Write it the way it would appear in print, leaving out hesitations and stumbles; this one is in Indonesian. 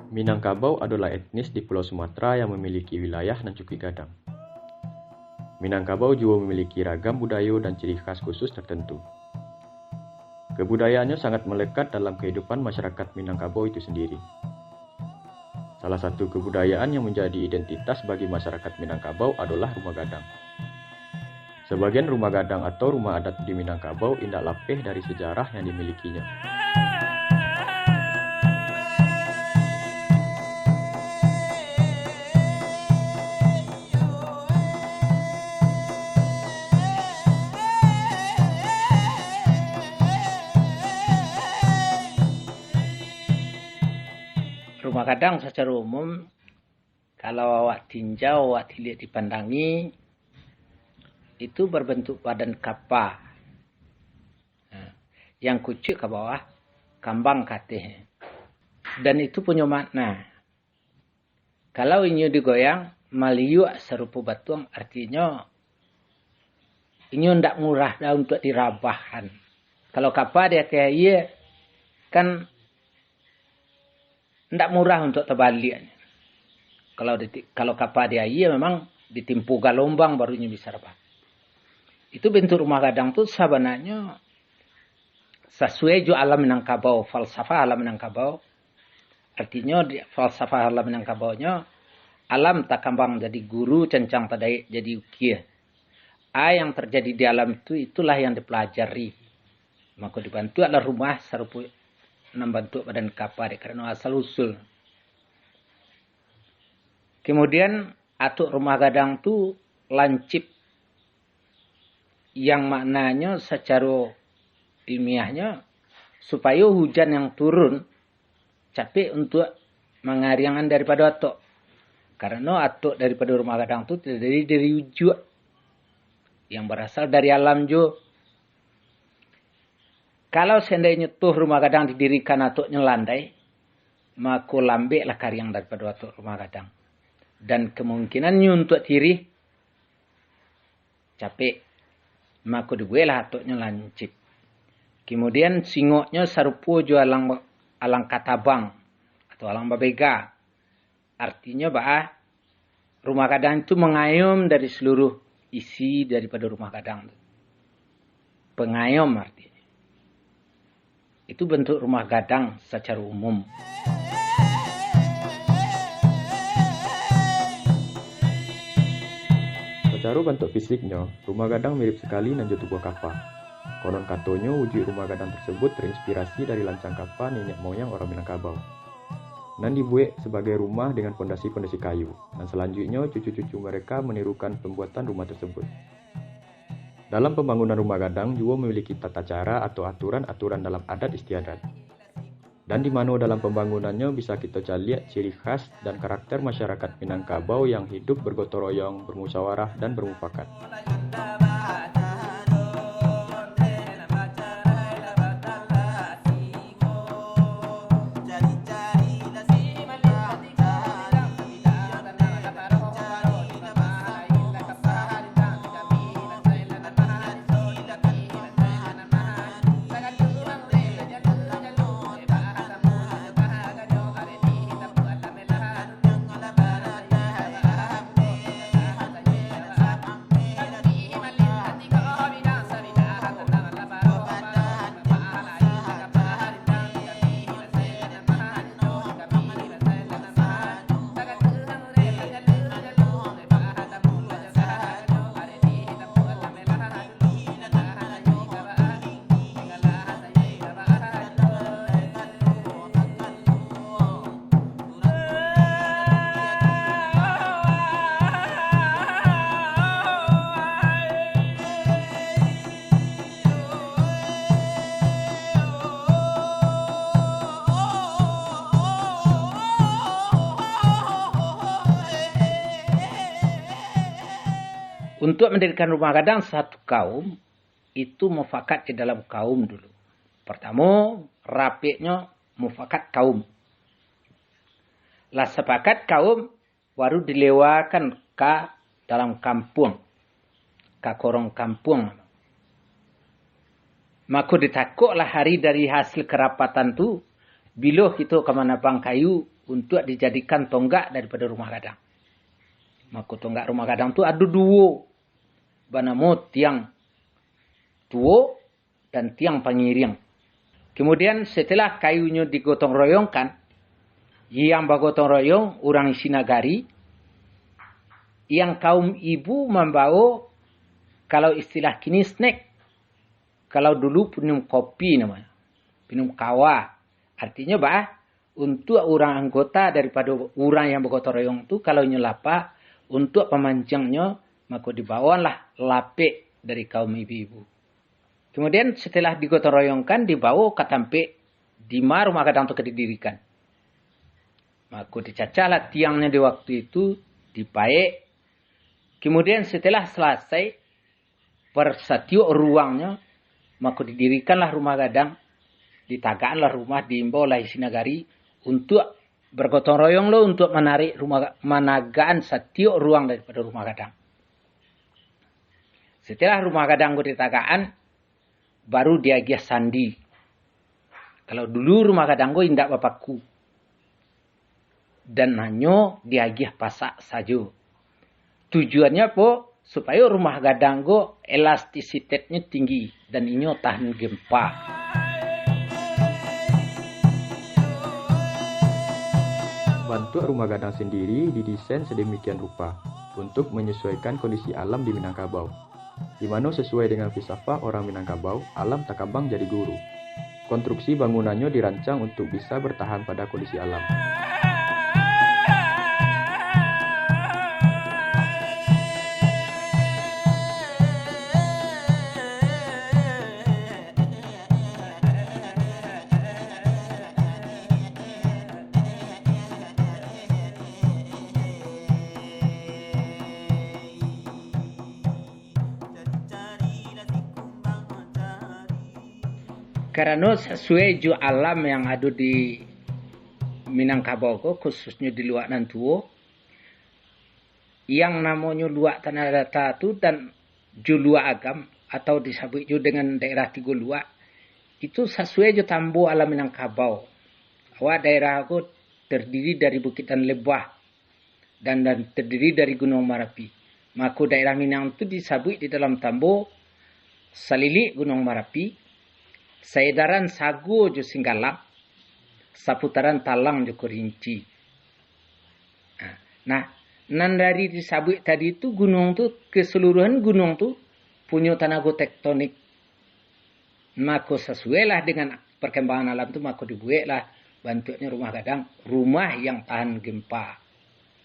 Minangkabau adalah etnis di Pulau Sumatera yang memiliki wilayah dan Cukwi Gadang. Minangkabau juga memiliki ragam budaya dan ciri khas khusus tertentu. Kebudayaannya sangat melekat dalam kehidupan masyarakat Minangkabau itu sendiri. Salah satu kebudayaan yang menjadi identitas bagi masyarakat Minangkabau adalah rumah gadang. Sebagian rumah gadang atau rumah adat di Minangkabau indak lapeh dari sejarah yang dimilikinya. Rumah gadang secara umum, kalau awak tinjau, awak dilihat dipandangi, itu berbentuk badan kapal. Yang kucuk ke bawah, kambang katih. Dan itu punya makna. Kalau ini digoyang, maliuk serupa batuang, artinya ini tidak murah dah untuk dirabahkan. Kalau kapal dia kayak iya, kan tidak murah untuk terbalik. Kalau kapal dia iya memang ditimpu galombang barunya bisa rebah. Itu bentuk rumah gadang tu sebenarnya sesuai jo alam Minangkabau, falsafah alam Minangkabau. Artinya falsafah alam Minangkabau-nya alam tak kambang jadi guru, cencang tadai jadi ukir. Yang terjadi di alam itu itulah yang dipelajari. Maka dibantu adalah rumah serupa membentuk badan kapal karena asal usul. Kemudian atuk rumah gadang tu lancip yang maknanya secara ilmiahnya supaya hujan yang turun capek untuk mengariangan daripada atuk. Karena atuk daripada rumah gadang tu terdiri dari wujud yang berasal dari alam jo. Kalau seandainya tuh rumah gadang didirikan atuknya landai, maka lambeklah karyang daripada atuk rumah gadang. Dan kemungkinannya untuk tirih, capek, maka dibuatlah atuknya lancip. Kemudian singoknya sarupo jo alang katabang atau alang babega. Artinya bahwa rumah gadang itu mengayom dari seluruh isi daripada rumah gadang. Pengayom artinya. Itu bentuk rumah gadang secara umum. Secara bentuk fisiknya, rumah gadang mirip sekali dengan tubuh kapal. Konon katanya wujud rumah gadang tersebut terinspirasi dari lancang kapal nenek moyang orang Minangkabau. Dan dibuat sebagai rumah dengan fondasi-fondasi kayu. Dan selanjutnya cucu-cucu mereka menirukan pembuatan rumah tersebut. Dalam pembangunan rumah gadang juga memiliki tata cara atau aturan-aturan dalam adat istiadat. Dan di mana dalam pembangunannya bisa kita lihat ciri khas dan karakter masyarakat Minangkabau yang hidup bergotong royong, bermusyawarah dan bermufakat. Untuk mendirikan rumah gadang satu kaum, itu mufakat di dalam kaum dulu. Pertama, rapiknya mufakat kaum. Lah sepakat kaum baru dilewakan ke dalam kampung. Ke korong kampung. Maka ditakutlah hari dari hasil kerapatan tu. Bila kita ke manabang kayu untuk dijadikan tonggak daripada rumah gadang. Maka tonggak rumah gadang tu ada dua. Banamo tiang tua dan tiang pengiring. Kemudian setelah kayunya digotong royongkan, yang bergotong royong orang isi nagari, yang kaum ibu membawa, kalau istilah kini snack, kalau dulu minum kopi namanya, minum kawa. Artinya untuk orang anggota daripada orang yang bergotong royong itu, kalau nyelapa, untuk pemancingnya, maka dibawalah lapik dari kaum ibu-ibu. Kemudian setelah digotong royongkan, dibawa ke tampik di mana rumah gadang itu didirikan. Maka dicacahlah tiangnya di waktu itu, dipaek. Kemudian setelah selesai, per setiap ruangnya, maka didirikanlah rumah gadang, ditagakanlah rumah, diimbaulah isi nagari, untuk bergotong royong lo untuk menarik managaan setiap ruang daripada rumah gadang. Setelah rumah gadang itu ditagaan, baru dia giah sandi. Kalau dulu rumah gadang itu indak bapakku. Dan hanya dia giah pasak saja. Tujuannya apa? Supaya rumah gadang itu elastisitasnya tinggi. Dan ini tahan gempa. Bentuk rumah gadang sendiri didesain sedemikian rupa untuk menyesuaikan kondisi alam di Minangkabau. Di mana sesuai dengan filsafat orang Minangkabau, alam takabang jadi guru. Konstruksi bangunannya dirancang untuk bisa bertahan pada kondisi alam. Karena sesuai ju alam yang ada di Minangkabau, khususnya di Luak Nantuo, yang namanya Luak Tanah Datar itu dan ju Luak Agam, atau disebut ju dengan daerah Tiga Luak, itu sesuai ju tambu alam Minangkabau. Awak daerah aku terdiri dari Bukitan Lebah dan terdiri dari Gunung Marapi. Maka daerah Minang itu disebut di dalam tambu Salilik Gunung Marapi, Saidaran Sagu jo Singgalang, Saputaran Talang jo Kerinci. Nah, nan dari disebut tadi itu gunung tu, keseluruhan gunung tu punya tanago tektonik. Maka sesuailah dengan perkembangan alam tu, maka dibuatlah bentuknya rumah gadang, rumah yang tahan gempa.